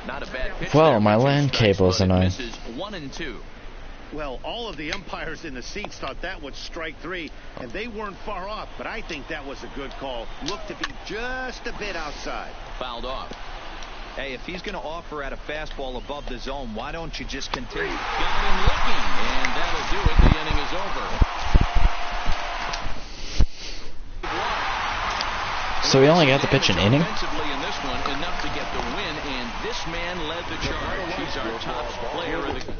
Not a bad pitch. Well, my LAN cable's annoying. 1-2. Well, all of the umpires in the seats thought that was strike 3, and they weren't far off, but I think that was a good call. Looked to be just a bit outside. Fouled off. Hey, if he's going to offer at a fastball above the zone, why don't you just continue? Got him looking, and that'll do it. The inning is over. So we only got to pitch an inning? Offensively in this one, enough to get the win, and this man led the charge. He's our top player of the...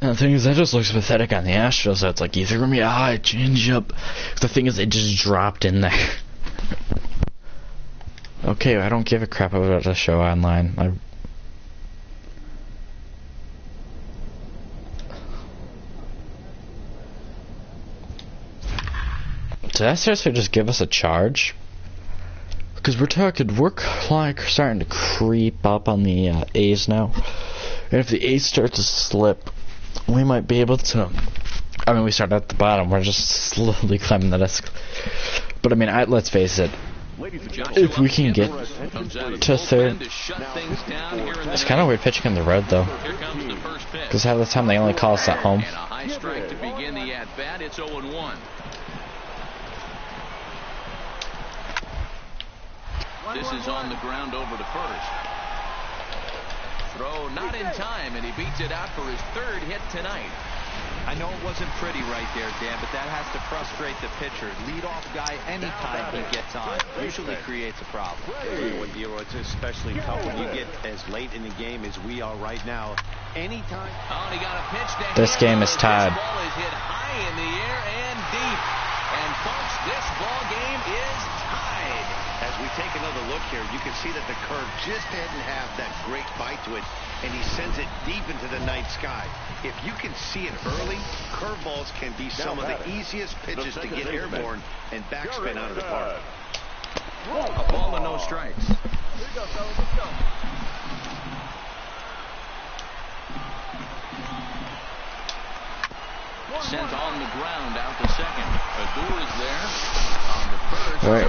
And the thing is, that just looks pathetic on the Astros. So it's like, you threw me a high changeup. The thing is, it just dropped in there. Okay, I don't give a crap about the show online. Did that seriously just give us a charge? Because we're like starting to creep up on the A's now. And if the A's start to slip, we might be able to... I mean, we start at the bottom. We're just slowly climbing the desk. But I mean, let's face it. If we can get to third... It's kind of weird pitching in the red, though. Because half the time they only call us at home. And a high strike to begin the at-bat. It's 0-1. This is on the ground over to first. Throw not in time, and he beats it out for his third hit tonight. I know it wasn't pretty right there, Dan, but that has to frustrate the pitcher. Leadoff guy, anytime he gets on, usually creates a problem. It's especially tough when you get as late in the game as we are right now. Anytime. Oh, he got a pitch to This game is tied. This ball is hit high in the air and deep. And folks, this ball game is tied. As we take another look here, you can see that the curve just didn't have that great bite to it, and he sends it deep into the night sky. If you can see it early, curveballs can be some of the easiest pitches to get airborne and backspin out of the park. A ball and no strikes. Sent on the ground out to second. Adur is there on the first. Right.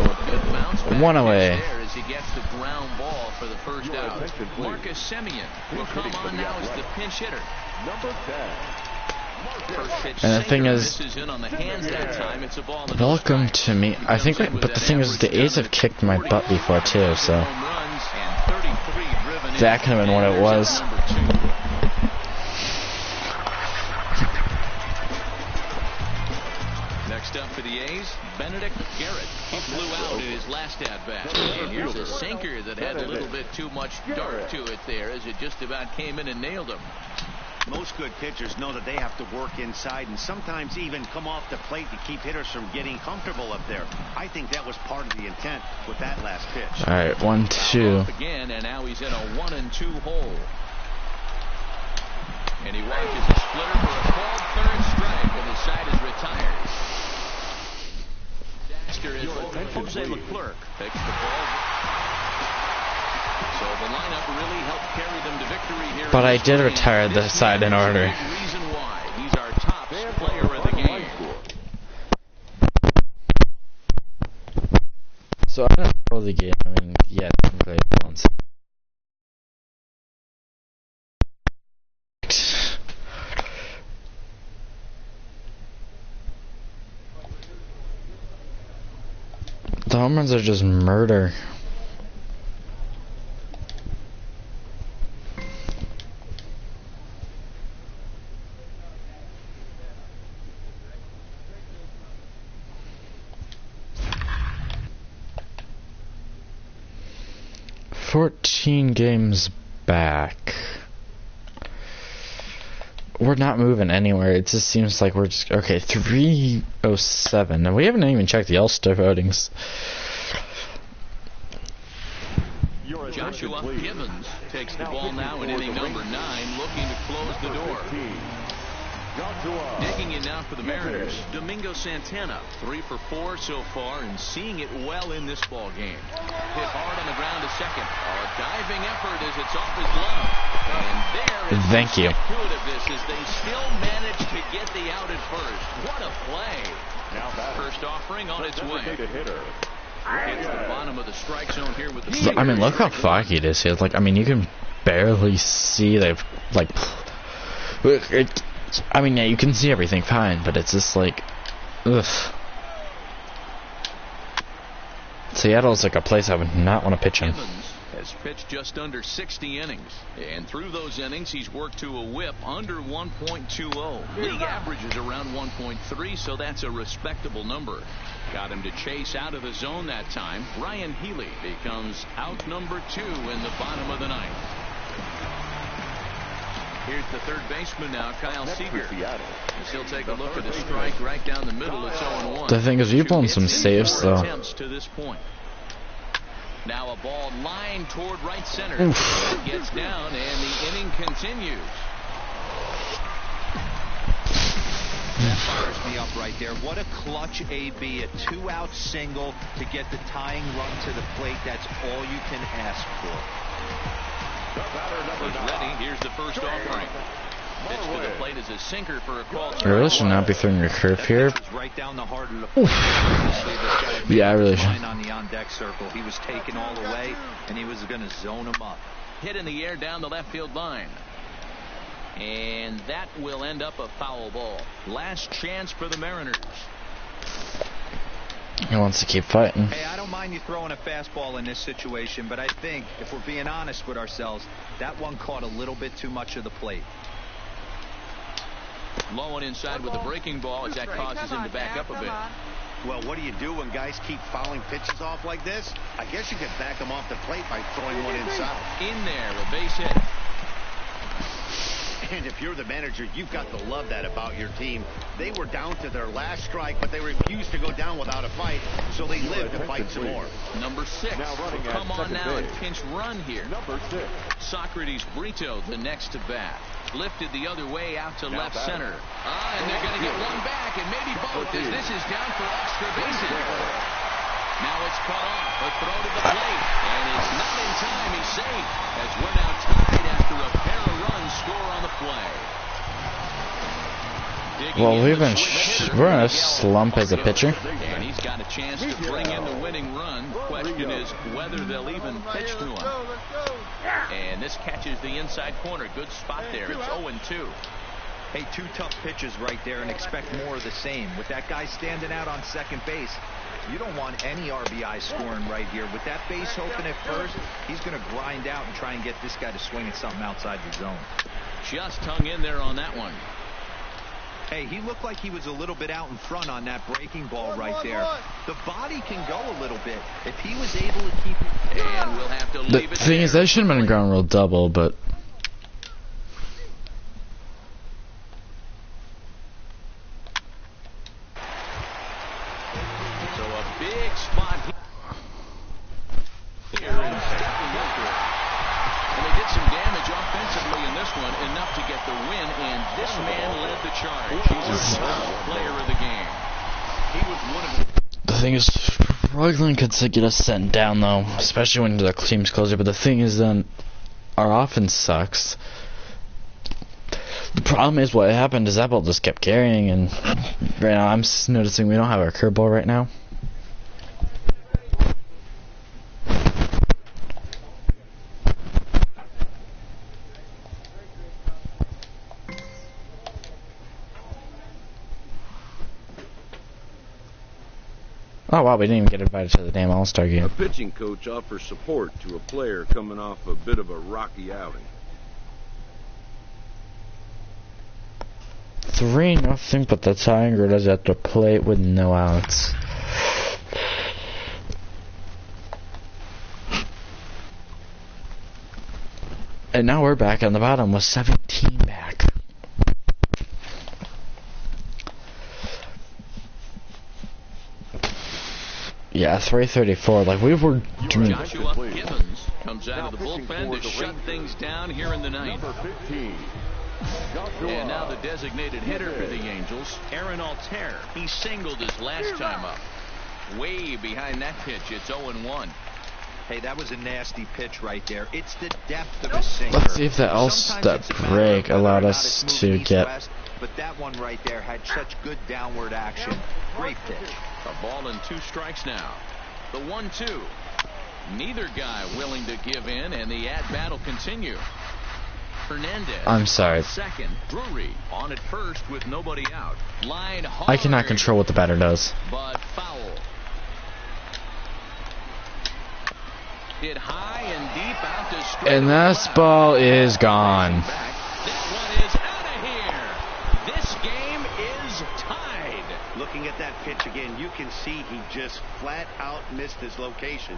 One away. There as he gets the ground ball for the first out. Marcus Semien will come on now as the pinch hitter. Number 10. And the thing is, welcome to me. I think, but the thing is, the A's have kicked my butt before too, so that could have been what it was. Next up for the A's, Benedict Garrett. He flew out in his last at-bat. And here's a sinker that had a little bit too much dart to it there as it just about came in and nailed him. Most good pitchers know that they have to work inside and sometimes even come off the plate to keep hitters from getting comfortable up there. I think that was part of the intent with that last pitch. All right, 1-2. Again, and now he's in a 1-2 hole. And he watches a splitter for a called third strike, and his side is retired. Daxter is Jose Leclerc takes the ball. So the lineup really helped carry them to victory here. But I did retire the side in order. Reason why he's our top player of the game. So I don't know the game. I mean, yeah, technically once. The home runs are just murder. Games back. We're not moving anywhere. It just seems like we're just okay. 307, and we haven't even checked the All-Star votings. Joshua Gibbons takes the ball now in inning number 9, looking to close the door. Digging in now for the Mariners, Domingo Santana, 3 for 4 so far, and seeing it well in this ball game. Hit hard on the ground to second. A diving effort as it's off his glove. And there is Thank you. of this as they still manage to get the out at first. What a play! First offering on its way. Hits the bottom of the strike zone here with the I mean, look how foggy it is here. Like, I mean, you can barely see. They've like, I mean, yeah, you can see everything fine, but it's just like, ugh. Seattle's like a place I would not want to pitch in. Gibbons has pitched just under 60 innings, and through those innings he's worked to a whip under 1.20. League average is around 1.3, so that's a respectable number. Got him to chase out of the zone that time. Ryan Healy becomes out number 2 in the bottom of the ninth. Here's the third baseman now, Kyle Seager. He'll take a look at the strike right down the middle. It's 0-1. The thing is, you've blown some saves though. Attempts to this point. Now a ball lined toward right center. Oof. It gets down, and the inning continues. That fires me up right there. What a clutch AB, a 2-out single to get the tying run to the plate. That's all you can ask for. He's ready. Here's the first offering. Pitch to the plate is a sinker for a call. I really should not be throwing a curve here. Right down the heart of the plate. Yeah, I really should. On the on-deck circle. He was taken all the way, and he was going to zone him up. Hit in the air down the left field line. And that will end up a foul ball. Last chance for the Mariners. He wants to keep fighting. Hey, I don't mind you throwing a fastball in this situation, but I think, if we're being honest with ourselves, that one caught a little bit too much of the plate. Low and inside with the breaking ball as that causes him to back up a bit. Well, what do you do when guys keep fouling pitches off like this? I guess you could back them off the plate by throwing one inside. In there, a base hit. And if you're the manager, you've got to love that about your team. They were down to their last strike, but they refused to go down without a fight, so they lived to fight some more. Number 6. Come on now and pinch run here. Number 6. Socrates Brito, the next to bat. Lifted the other way out to left center. And they're going to get one back, and maybe both, as this is down for extra bases. Now it's cut off. A throw to the plate, and it's not in time. He's safe, as we're now tied after a pair of runs score on the play. Well, we're in a slump as a pitcher. And he's got a chance to bring in the winning run. The question is whether they'll even pitch to him. And this catches the inside corner. Good spot there. It's 0-2. Hey, 2 tough pitches right there, and expect more of the same. With that guy standing out on second base, you don't want any RBI scoring right here. With that base open at first, he's going to grind out and try and get this guy to swing at something outside the zone. Just hung in there on that one. Hey, he looked like he was a little bit out in front on that breaking ball right there. The body can go a little bit. If he was able to keep it... And we'll have to The leave it thing is, that should have been a ground rule double, but... So a big spot here in Stephen Walker. And they did some damage offensively in this one, enough to get the win, and this man led the charge. He's a player of the game. He was one of The thing is, struggling could get us sent down though, especially when the team's closer. But the thing is, then our offense sucks. The problem is, what happened is that ball just kept carrying, and right now I'm noticing we don't have our curveball right now. Oh wow, we didn't even get invited to the damn All-Star game. A pitching coach offers support to a player coming off a bit of a rocky outing. 3-0, but the Tiger does at the plate with no outs. And now we're back on the bottom with 17 back. Yeah, 334. Like we were doing. Joshua Gibbons comes out of the bullpen to shut things down here in the ninth. Number 15. And now the designated hitter for the Angels, Aaron Altair. He singled his last time up. Way behind that pitch, it's 0-1. Hey, that was a nasty pitch right there. It's the depth of a sinker. Let's see if that break allowed us to get. West, but that one right there had such good downward action. Great pitch. A ball and 2 strikes now. The 1-2. Neither guy willing to give in, and the at-bat will continue. Hernandez. I'm sorry. Second, Drury on at first with nobody out. Line hard. I cannot control what the batter does. But foul. Hit high and deep out to straight. And this ball is gone. This one is out of here. This game is tied. Looking at that pitch again, you can see he just flat out missed his location.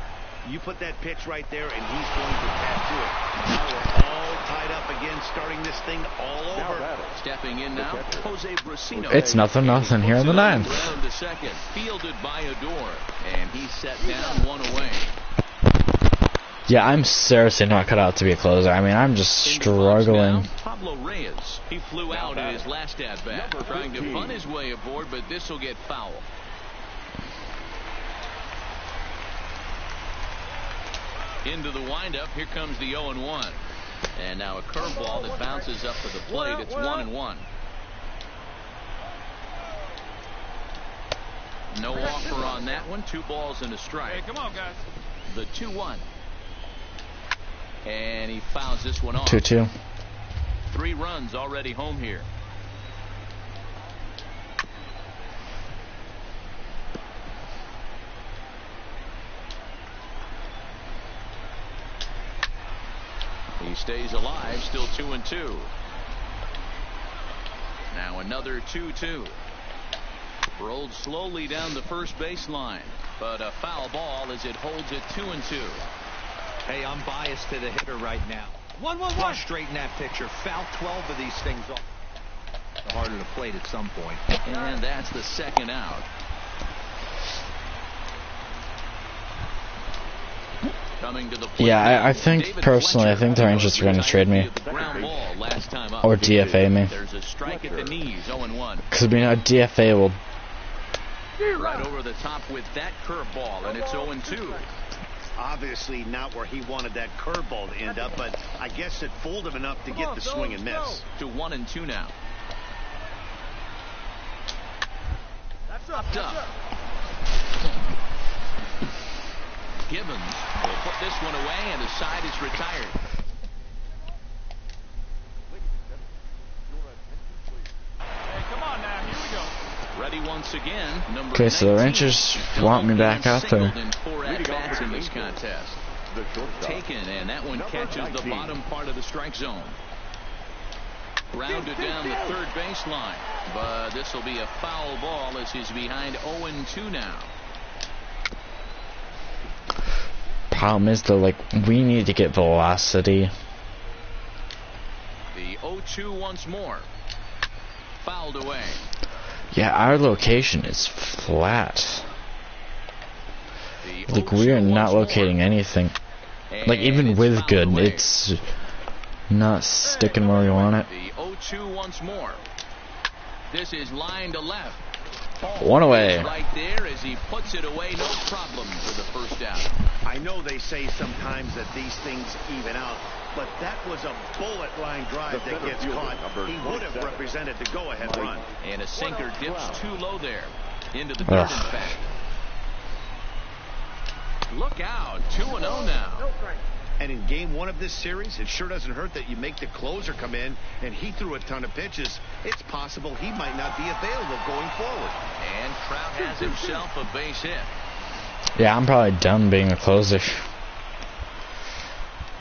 You put that pitch right there, and he's going to tattoo it. Now we're all tied up again, starting this thing all over. Stepping in now, Jose Brasino. It's nothing here in the ninth. Ground to second, fielded by Odor, and he's set down, one away. Yeah, I'm seriously not cut out to be a closer. I mean, I'm just struggling. Pablo Reyes. He flew out in his last at-bat, trying to bunt his way aboard, but this will get foul. Into the windup, here comes the 0-1. And now a curveball that bounces up to the plate. It's 1-1. No offer on that one. 2 balls and a strike. Hey, come on, guys. The 2-1. And he fouls this one off. 2-2. 3 runs already home here. He stays alive, still 2-2. Now another 2-2. Rolled slowly down the first baseline, but a foul ball as it holds it 2-2. Hey, I'm biased to the hitter right now. 1-1-1. Straighten that pitcher. Foul 12 of these things off. Harder to plate at some point. And that's the second out. Coming to the plate. Yeah, I think David personally, I Fletcher, think the Rangers are going to trade me. Ground ball last time up. Or DFA me. There's a strike at the knees, 0-1. Because, I mean, a DFA will... Right over the top with that curveball, and it's 0-2. Obviously not where he wanted that curveball to end up, but I guess it fooled him enough to get the swing and miss. To 1-2 now. That's up. Gibbons will put this one away, and his side is retired. Hey, come on now. Here we go. Ready once again. Number Okay, so the 19. Rangers want me back out there. In 4 at-bats in this contest. Taken, and that one catches the bottom part of the strike zone. Grounded down the third baseline, but this will be a foul ball as he's behind 0-2 now. Problem is, though, like, we need to get velocity. The 0-2 once more. Fouled away. Yeah, our location is flat. The Like, we are 0-2 not once locating more. anything. And Like, even it's with fouled good, away. it's not sticking where we want it. The 0-2 once more. This is line to left. One away. Right there as he puts it away, no problem for the first out. I know they say sometimes that these things even out, but that was a bullet line drive that gets caught. He would have represented the go-ahead run. And a sinker dips too low there. Into the third, in fact. Look out, 2-0 now. And in game 1 of this series, it sure doesn't hurt that you make the closer come in, and he threw a ton of pitches. It's possible he might not be available going forward. And Trout has himself a base hit. Yeah, I'm probably done being a closer.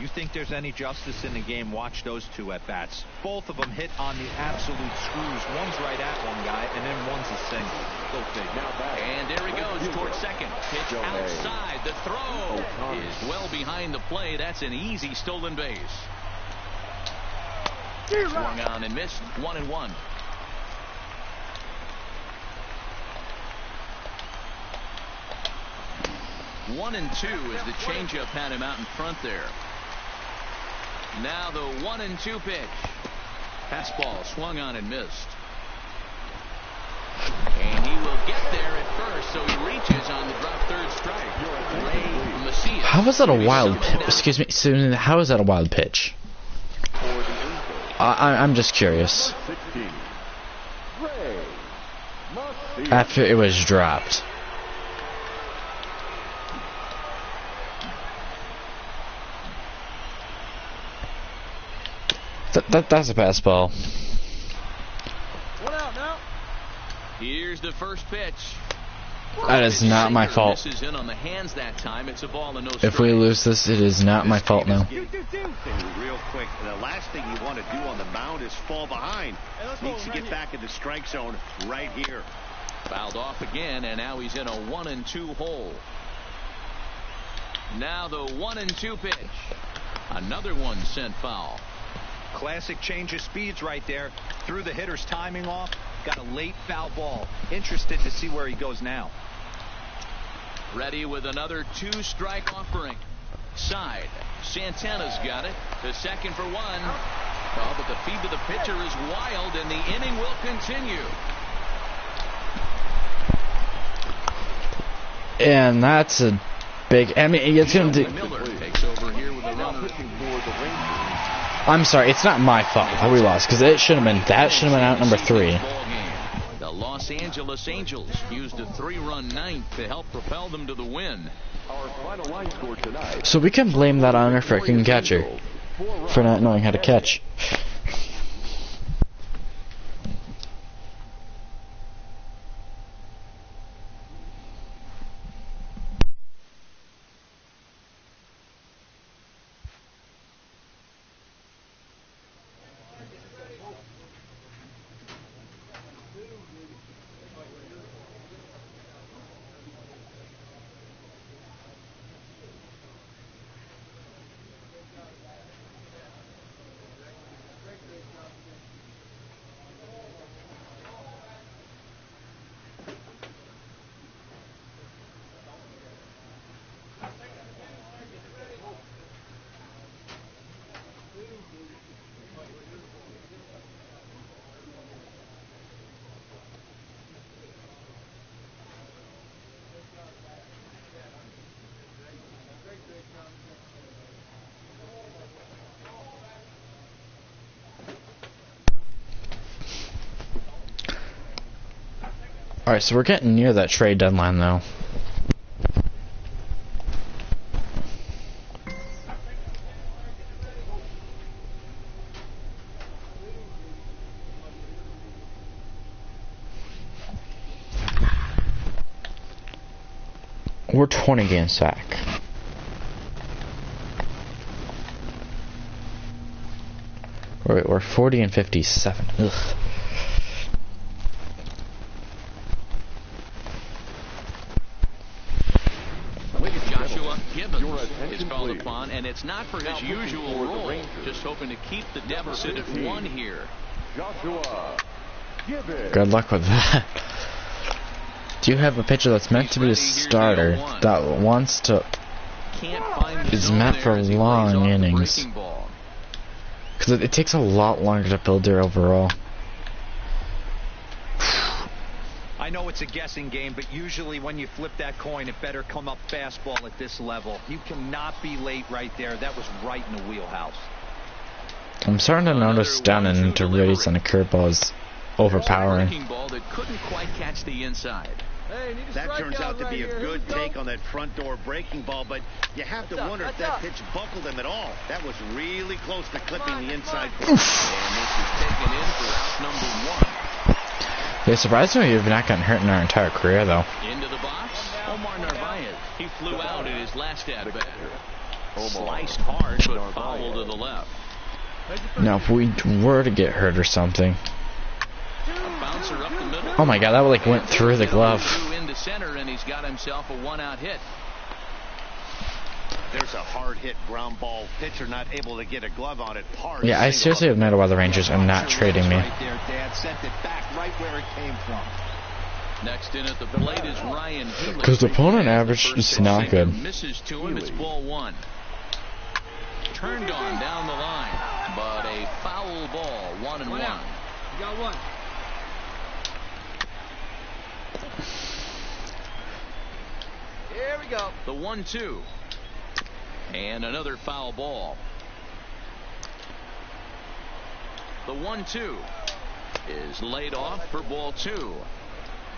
You think there's any justice in the game? Watch those 2 at-bats. Both of them hit on the absolute screws. One's right at one guy, and then one's a single. Go figure. And there he goes towards second. Pitch outside. The throw is well behind the play. That's an easy stolen base. Swung on and missed. 1-1. One and 2 as the changeup had him out in front there. Now the 1-2 pitch. Fastball swung on and missed. And he will get there at first, so he reaches on the drop third strike. Ray Macias. How was that a wild pitch? Excuse me, Susan, how is that a wild pitch? I'm just curious. After it was dropped. That's a pass ball. One out now. Here's the first pitch. That is not my fault. Misses in on the hands that time. It's a ball and no If we strike. lose this, it is not my fault now. Real quick, the last thing you want to do on the mound is fall behind. Needs to get back in the strike zone right here. Fouled off again, and now he's in a 1-2 hole. Now the 1-2 pitch. Another one sent foul. Classic change of speeds right there. Threw the hitter's timing off. Got a late foul ball. Interested to see where he goes now. Ready with another 2-strike offering. Side. Santana's got it. To second for one. Oh, but the feed to the pitcher is wild, and the inning will continue. And that's a big. I mean, it's gonna do. Miller takes over here with a runner. I'm sorry, it's not my fault that we lost because it should have been. That should have been out number 3. The Los Angeles Angels used a 3-run ninth to help propel them to the win. Our final line score tonight. So we can blame that on our freaking catcher for not knowing how to catch. Alright, so we're getting near that trade deadline, though. We're 20 games back. We're 40 and 57. Ugh. Is called upon, and it's not for his usual role. Just hoping to keep the deficit at 1 here. Good luck with that. Do you have a pitcher that's meant to be a starter that wants to? Is meant for long innings. Because it takes a lot longer to build their overall. I know it's a guessing game, but usually when you flip that coin, it better come up fastball at this level. You cannot be late right there. That was right in the wheelhouse. I'm starting to notice down and intermediates on a curveball is overpowering. Ball that couldn't quite catch the inside. That turns out to be a good take on that front door breaking ball, but you have to wonder if that pitch buckled him at all. That was really close to clipping the inside. And this is taken in for out number 1. Yeah, surprisingly, you've not gotten hurt in our entire career, though. Into the box, Omar Narvaez. He flew out in his last at-bat. Sliced hard, but foul to the left. Now, if we were to get hurt or something. A bouncer up the middle. Oh my god, that like went through the glove. Into center, and he's got himself a 1-out hit. There's a hard hit ground ball. Pitcher not able to get a glove on it. Hard. Yeah, I seriously have no idea why the Rangers are not trading me. Right there, Dad. Sent it back right where it came from. Next in at the plate is Ryan Healy. Because the opponent average is not good. Misses to him. It's ball 1. Turned on down the line, but a foul ball. 1-1. You got one. Here we go. The 1-2. And another foul ball. The 1-2 is laid off for ball 2.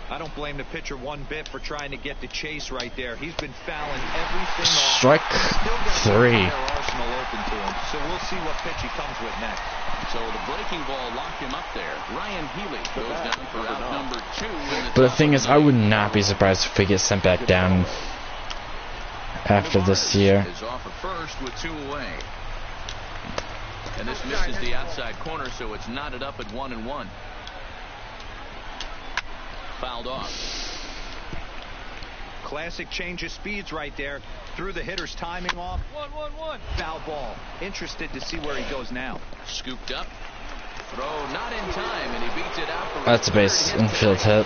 I don't blame the pitcher one bit for trying to get the chase right there. He's been fouling everything off. Strike 3. Arsenal open to him. So we'll see what pitch he comes with next. So the breaking ball locked him up there. Ryan Healy goes down for out number 2. But the thing is, I would not be surprised if we get sent back down after this year. Is off at first with 2 away. And this misses the outside corner, so it's knotted up at 1-1. Fouled off. Classic change of speeds right there. Threw the hitter's timing off. 1-1-1. Foul ball. Interested to see where he goes now. Scooped up. Throw not in time, and he beats it out. For That's a base infield hit.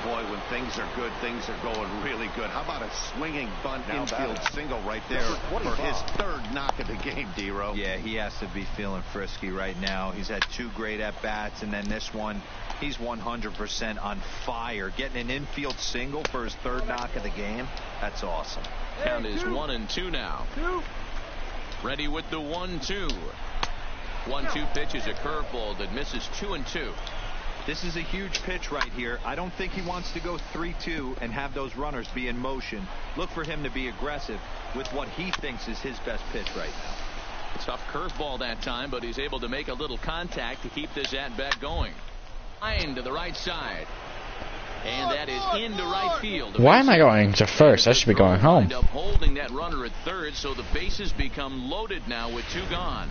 Boy, when things are good, things are going really good. How about a swinging bunt infield single right there for his 3rd knock of the game, D-Row? Yeah, he has to be feeling frisky right now. He's had 2 great at-bats, and then this one, he's 100% on fire. Getting an infield single for his 3rd knock of the game, that's awesome. Count is 1-2 now. Ready with the 1-2. 1-2 pitch is a curveball that misses 2-2. This is a huge pitch right here. I don't think he wants to go 3-2 and have those runners be in motion. Look for him to be aggressive with what he thinks is his best pitch right now. Tough curveball that time, but he's able to make a little contact to keep this at-bat going. Line to the right side. And that is into right field. Why am I going to first? I should be going home. End up holding that runner at 3rd, so the bases become loaded now with 2 gone.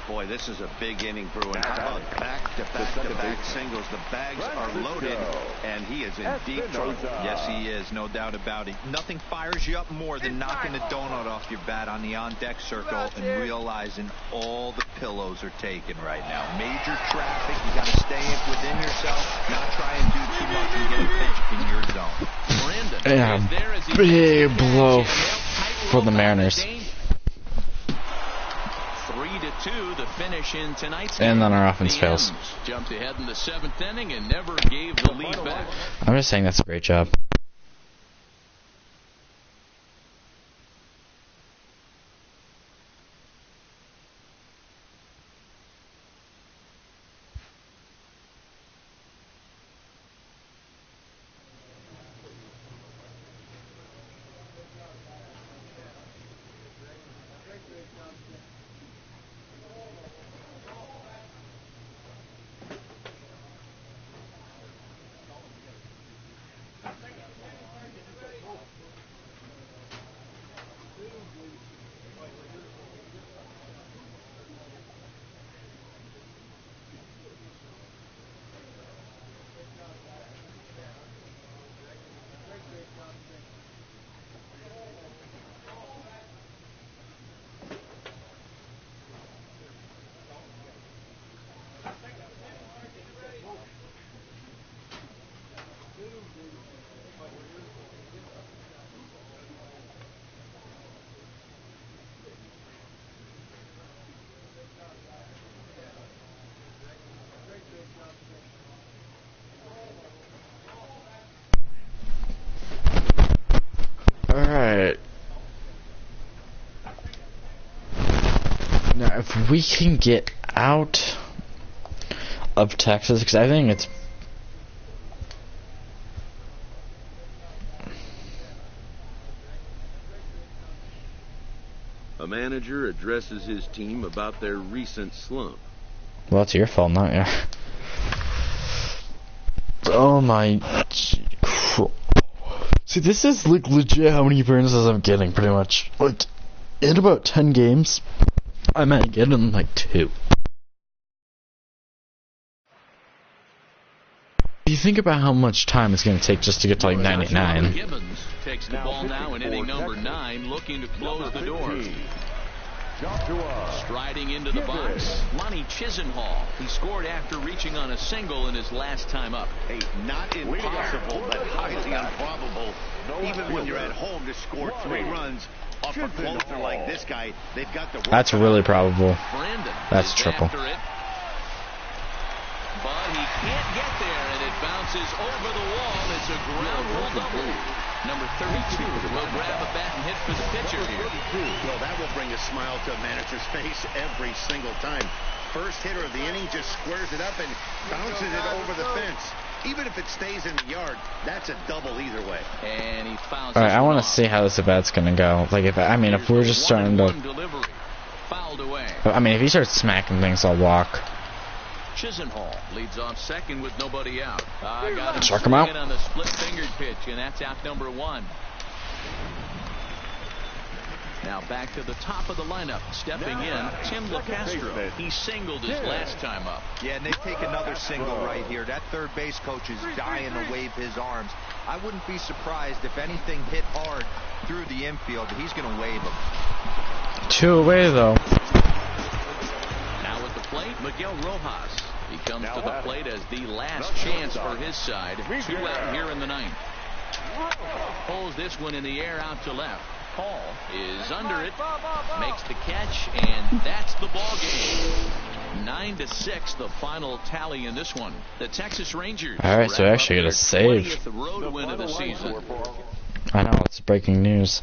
Boy, this is a big inning, Bruin. How about back-to-back singles? The bags are loaded, and he is in deep trouble. Yes, he is, no doubt about it. Nothing fires you up more than knocking the donut off your bat on the on-deck circle and realizing all the pillows are taken right now. Major traffic. You got to stay within yourself, not try and do too much and get a pitch in your zone. Yeah, big blow for the Mariners. 3-2 the finish in tonight's and game. then our offense fails. Jumped ahead in the 7th inning and never gave the lead back. I'm just saying that's a great job. Alright. Now, if we can get out of Texas, because I think it's... A manager addresses his team about their recent slump. Well, it's your fault, not yours. Oh my... See, this is like legit how many appearances I'm getting, pretty much. Like, in about 10 games, I might get in like 2. You think about how much time it's going to take just to get to like 99. Gibbons takes the ball now in inning number 9, looking to close the door. Striding into the box, Lonnie Chisenhall. He scored after reaching on a single in his last time up. Hey, not impossible, but highly improbable. Even when you're at home to score 3 runs off a closer like this guy, they've got the work. That's really probable. Brandon That's triple. after it. But he can't get there, and it bounces over the wall. It's a ground rule double. Number 32 will grab a bat and hit for the pitcher here. Well, that will bring a smile to a manager's face every single time. First hitter of the inning just squares it up and bounces it over the fence. Even if it stays in the yard, that's a double either way. And he fouls. All right, I want to see how this at-bat's gonna go. Like, if we're just starting to, fouled away. if he starts smacking things, I'll walk. Chisenhall leads off second with nobody out. Got him Struck him out on the split-fingered pitch, and that's out number 1. Now back to the top of the lineup. Stepping in, Tim LeCastro. He singled his last time up. Yeah, and they take another single right here. That third base coach is dying to wave his arms. I wouldn't be surprised if anything hit hard through the infield. He's going to wave them. 2 away, though. Now at the plate, Miguel Rojas. He comes to the plate as the last chance for his side. 2 out here in the 9th. Pulls this one in the air out to left. Paul is under it, makes the catch, and that's the ball game. 9-6, the final tally in this one. The Texas Rangers. All right, so actually got a save. 20th road win of the season. I know, it's breaking news.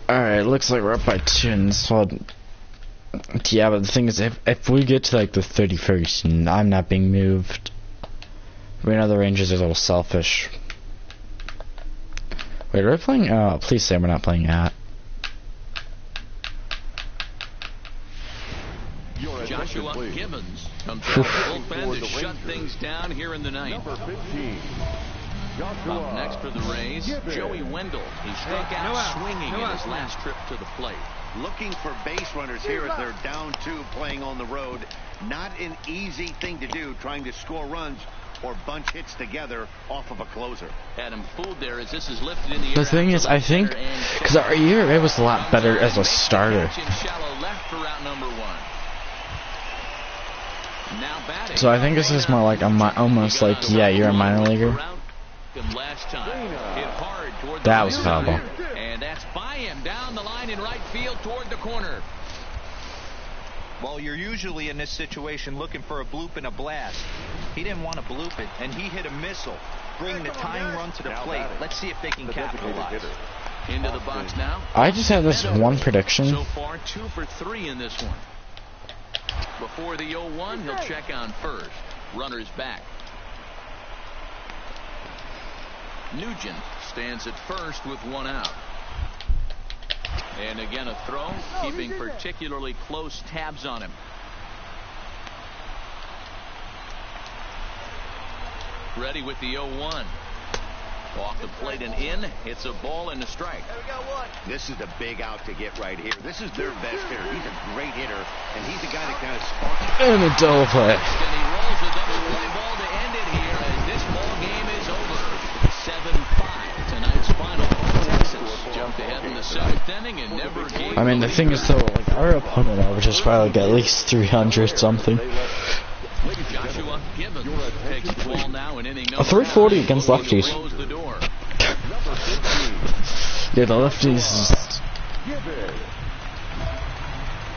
Alright, looks like we're up by 2. So, yeah, but the thing is, if we get to like the 31st and I'm not being moved, we know the Rangers are a little selfish. Wait, are we playing? Oh, please say we're not playing at. Joshua Gibbons comes out of the bullpen to shut things down here in the 9th. Up next for the Rays, Joey Wendell. He struck out swinging in his last trip to the plate. Looking for base runners here as they're down 2 playing on the road. Not an easy thing to do, trying to score runs or bunch hits together off of a closer. Had him fooled there as this is lifted in the air. The thing is, I think, because our ERA was a lot better as a starter. So I think this is more like almost like, yeah, you're a minor leaguer. That was a foul ball. And that's by him down the line in right field toward the corner. Well, you're usually in this situation looking for a bloop and a blast. He didn't want to bloop it, and he hit a missile, bringing the tying run to the plate. Let's see if they can capitalize. Into the box now. I just have this one prediction. So far, 2 for 3 in this one. Before the 0-1, he'll check on first. Runners back. Nugent stands at first with 1 out. And again a throw, keeping particularly close tabs on him. Ready with the 0-1. Off the plate and in. It's a ball and a strike. This is the big out to get right here. This is their best hitter. He's a great hitter, and he's the guy that kind of sparks. And a double play. And he rolls a double play ball to end it here as this ball game is over. 7-5 tonight's final. Texas jumped ahead in the 7th inning and never gave. I mean, the thing is though, like our opponent averages probably like at least 300 something. Joshua Gibbons takes the ball now in inning A 340 against lefties. Yeah, the lefties.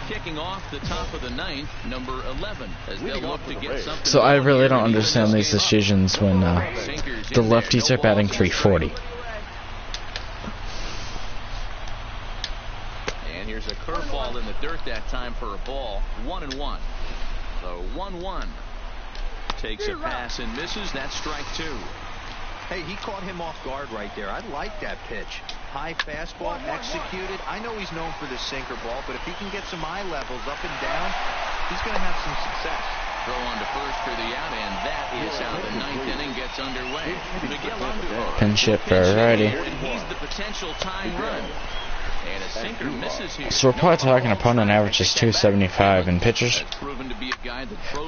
Kicking off the top of the 9th, number 11, as they'll look to get something. So I really don't understand these decisions when the lefties are batting 340. And here's a curveball in the dirt that time for a ball. 1-1. So 1-1. Takes a pass and misses. That's strike 2. Hey, he caught him off guard right there. I like that pitch. High fastball executed. I know he's known for the sinker ball, but if he can get some eye levels up and down, he's going to have some success. Throw on to first for the out, and that is how the 9th inning gets underway. Miguel Andujar. Pinch hit for a righty. He's the potential tying run. And a sinker misses here. So we're probably talking opponent averages 275 in pitchers.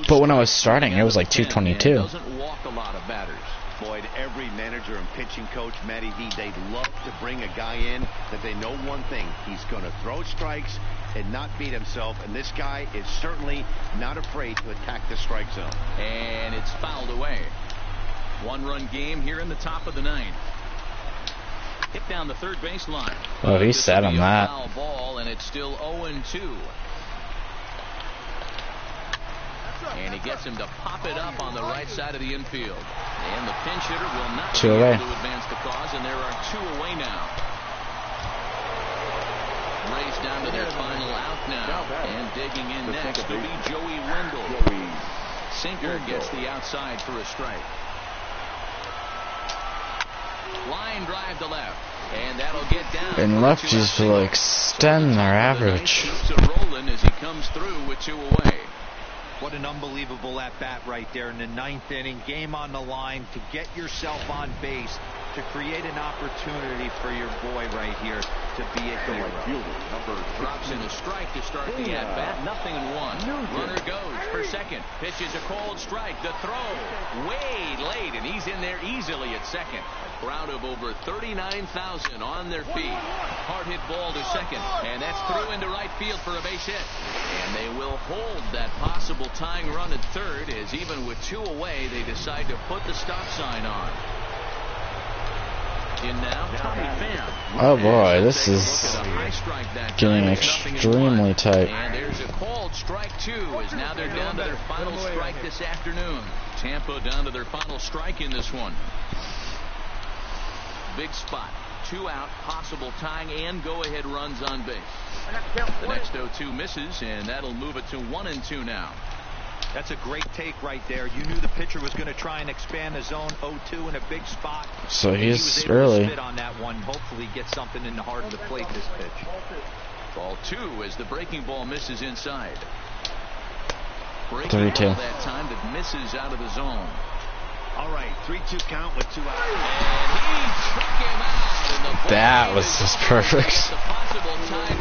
But when I was starting, it was like 222. Doesn't walk a lot of batters. Boyd, every manager and pitching coach, Matty V, they'd love to bring a guy in that they know one thing. He's going to throw strikes and not beat himself. And this guy is certainly not afraid to attack the strike zone. And it's fouled away. 1-run game here in the top of the 9th. Hit down the third baseline. Oh, he sat on that. Foul ball, and it's still 0-2. And he gets him to pop it up on the right side of the infield. And the pinch hitter will not be able to advance the cause, and there are 2 away now. Race down to their final out now. And digging in next will be Joey Wendell. Sinker gets the outside for a strike. Line drive to left, and that'll get down. And lefties will extend their average. Keeps it rolling as he comes through with 2 away. What an unbelievable at-bat right there in the 9th inning. Game on the line to get yourself on base, to create an opportunity for your boy right here to be a hero. Drops in a strike to start the at-bat. 0-1. Runner goes for second. Pitches a cold strike. The throw way late, and he's in there easily at second. A crowd of over 39,000 on their feet. Hard hit ball to second, and that's through into right field for a base hit. And they will hold that possible tying run at third, as even with 2 away, they decide to put the stop sign on. In now, Tommy Pham. Oh boy, this is getting extremely tight. And there's a called strike 2, as now they're down to their final strike this afternoon. Tampa down to their final strike in this one. Big spot. 2 out, possible tying and go-ahead runs on base. The next 0-2 misses, and that'll move it to 1-2 now. That's a great take right there. You knew the pitcher was going to try and expand the zone. 0-2 in a big spot. So he's he was able early. to spit on that one. Hopefully get something in the heart of the plate this pitch. Ball 2 as the breaking ball misses inside. Breaking 3-2. ball that time that misses out of the zone. All right, 3-2 count with 2 outs. And he struck him out. And the That was just perfect. the possible tying